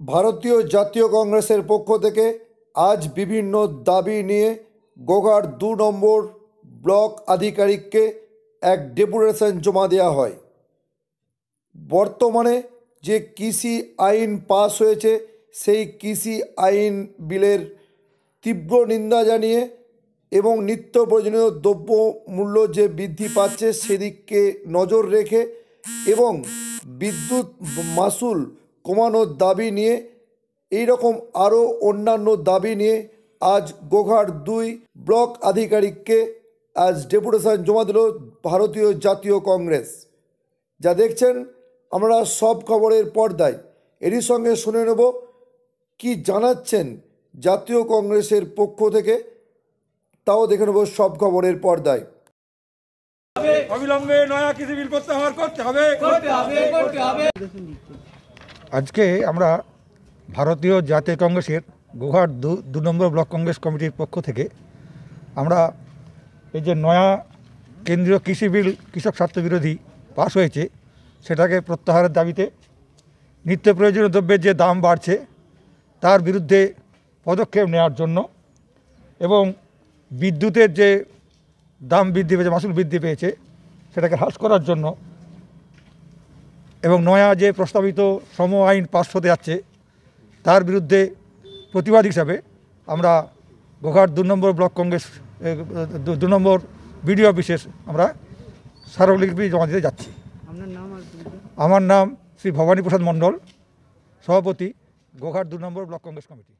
ভারতীয় জাতীয় কংগ্রেসের পক্ষ থেকে আজ বিভিন্ন দাবি নিয়ে গোঘাট 2 নম্বর ব্লক আধিকারিককে এক ডেপুটেশন জমা দেওয়া হয়। বর্তমানে যে কৃষি আইন পাস হয়েছে সেই কৃষি আইন বিলের তীব্র নিন্দা জানিয়ে এবং নিত্য প্রয়োজনীয় দ্রব্য মূল্য যে বৃদ্ধি পাচ্ছে সেদিকে নজর রেখে এবং বিদ্যুৎ মাশুল কমানোর দাবি নিয়ে এই রকম আরও অন্যান্য দাবি নিয়ে আজ গোঘাট 2 ব্লক আধিকারিককে আজ ডেপুটেশন জমা দিল ভারতীয় জাতীয় কংগ্রেস। যা দেখছেন আমরা সব খবরের পর্দায়। এরই সঙ্গে শুনে নেব কি জানাচ্ছেন জাতীয় কংগ্রেসের পক্ষ থেকে, তাও দেখে নেব সব খবরের পর্দায়। অবিলম্বে নয়া কৃষি বিল প্রত্যাহার করতে হবে। আজকে আমরা ভারতীয় জাতীয় কংগ্রেসের গোঘাট 2 নম্বর ব্লক কংগ্রেস কমিটির পক্ষ থেকে আমরা এই যে নয়া কেন্দ্রীয় কৃষি বিল কৃষক স্বার্থ বিরোধী পাস হয়েছে সেটাকে প্রত্যাহারের দাবিতে নিত্য প্রয়োজনীয় দ্রব্যের যে দাম বাড়ছে তার বিরুদ্ধে পদক্ষেপ নেওয়ার জন্য এবং বিদ্যুতের যে দাম বৃদ্ধি পেয়েছে, মাশুল বৃদ্ধি পেয়েছে সেটাকে হ্রাস করার জন্য এবং নয়া যে প্রস্তাবিত শ্রম আইন পাস হতে যাচ্ছে তার বিরুদ্ধে প্রতিবাদ হিসাবে আমরা গোঘাট 2 নম্বর ব্লক কংগ্রেস 2 নম্বর বিডিও অফিসে আমরা স্মারকলিপি জমা দিতে যাচ্ছি। আমার নাম শ্রী ভবানী প্রসাদ মণ্ডল, সভাপতি গোঘাট 2 নম্বর ব্লক কংগ্রেস কমিটি।